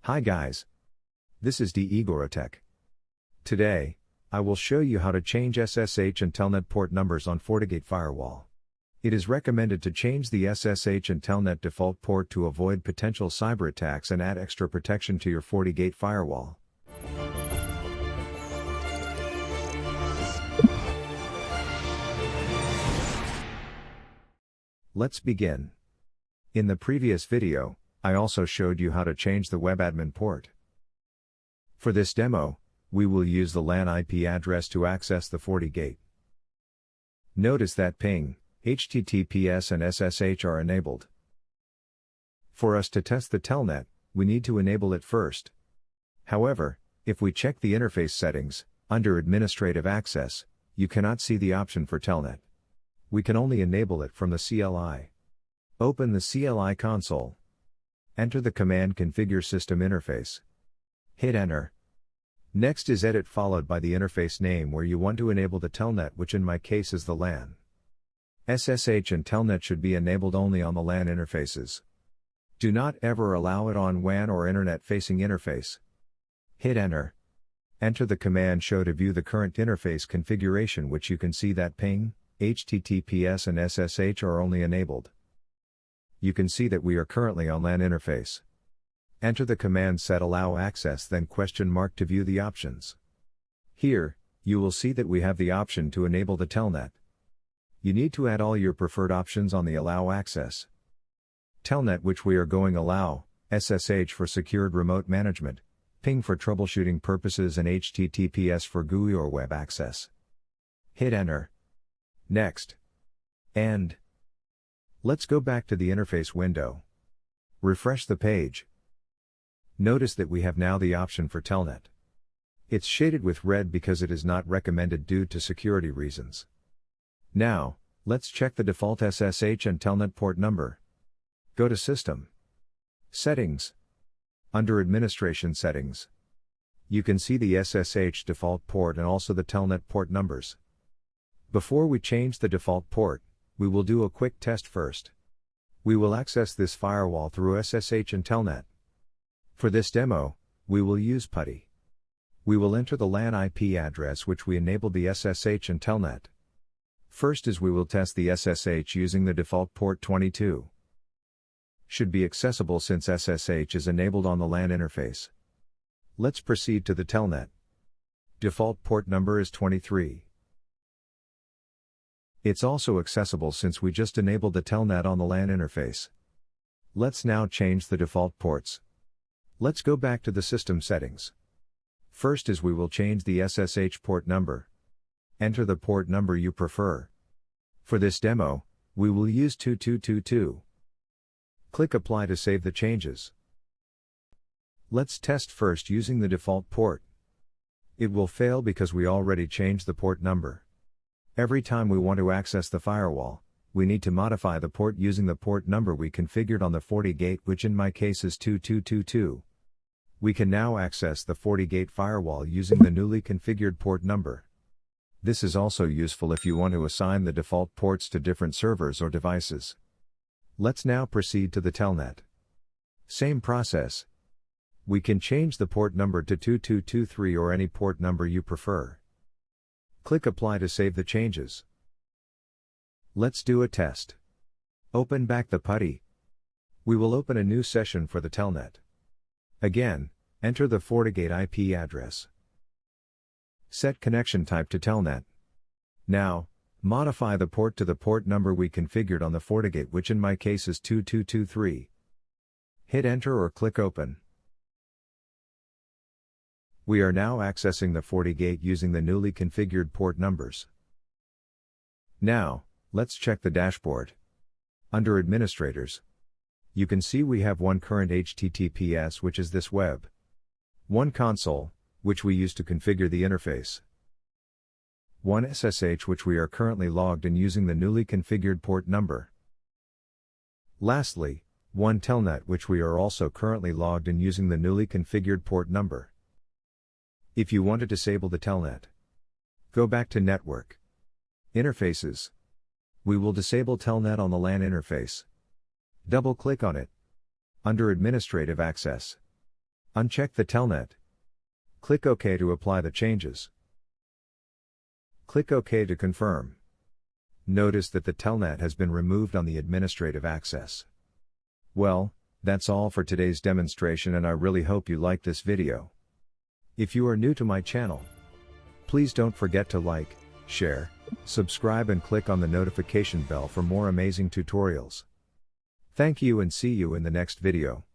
Hi guys. This is D. Igorotech. Today, I will show you how to change SSH and Telnet port numbers on FortiGate Firewall. It is recommended to change the SSH and Telnet default port to avoid potential cyber attacks and add extra protection to your FortiGate Firewall. Let's begin. In the previous video, I also showed you how to change the web admin port. For this demo, we will use the LAN IP address to access the FortiGate. Notice that ping, HTTPS and SSH are enabled. For us to test the Telnet, we need to enable it first. However, if we check the interface settings, under Administrative Access, you cannot see the option for Telnet. We can only enable it from the CLI. Open the CLI console. Enter the command Configure System Interface. Hit Enter. Next is Edit followed by the interface name where you want to enable the Telnet, which in my case is the LAN. SSH and Telnet should be enabled only on the LAN interfaces. Do not ever allow it on WAN or Internet-facing interface. Hit Enter. Enter the command Show to view the current interface configuration, which you can see that ping, HTTPS and SSH are only enabled. You can see that we are currently on LAN interface. Enter the command Set Allow Access, then * to view the options. Here, you will see that we have the option to enable the Telnet. You need to add all your preferred options on the Allow Access. Telnet, which we are going allow, SSH for secured remote management, ping for troubleshooting purposes, and HTTPS for GUI or web access. Hit Enter. Next. And let's go back to the interface window. Refresh the page. Notice that we have now the option for Telnet. It's shaded with red because it is not recommended due to security reasons. Now, let's check the default SSH and Telnet port number. Go to System. Settings. Under Administration Settings. You can see the SSH default port and also the Telnet port numbers. Before we change the default port, we will do a quick test first. We will access this firewall through SSH and Telnet. For this demo, we will use PuTTY. We will enter the LAN IP address which we enabled the SSH and Telnet. First is we will test the SSH using the default port 22. Should be accessible since SSH is enabled on the LAN interface. Let's proceed to the Telnet. Default port number is 23. It's also accessible since we just enabled the Telnet on the LAN interface. Let's now change the default ports. Let's go back to the system settings. First is we will change the SSH port number. Enter the port number you prefer. For this demo, we will use 2222. Click Apply to save the changes. Let's test first using the default port. It will fail because we already changed the port number. Every time we want to access the firewall, we need to modify the port using the port number we configured on the FortiGate, which in my case is 2222. We can now access the FortiGate firewall using the newly configured port number. This is also useful if you want to assign the default ports to different servers or devices. Let's now proceed to the Telnet. Same process. We can change the port number to 2223 or any port number you prefer. Click Apply to save the changes. Let's do a test. Open back the PuTTY. We will open a new session for the Telnet. Again, enter the FortiGate IP address. Set connection type to Telnet. Now, modify the port to the port number we configured on the FortiGate, which in my case is 2223. Hit Enter or click Open. We are now accessing the FortiGate using the newly configured port numbers. Now, let's check the dashboard. Under Administrators, you can see we have one current HTTPS, which is this web. One console, which we use to configure the interface. One SSH, which we are currently logged in using the newly configured port number. Lastly, one Telnet, which we are also currently logged in using the newly configured port number. If you want to disable the Telnet, go back to Network. Interfaces. We will disable Telnet on the LAN interface. Double-click on it. Under Administrative Access. Uncheck the Telnet. Click OK to apply the changes. Click OK to confirm. Notice that the Telnet has been removed on the administrative access. Well, that's all for today's demonstration, and I really hope you liked this video. If you are new to my channel, please don't forget to like, share, subscribe and click on the notification bell for more amazing tutorials. Thank you and see you in the next video.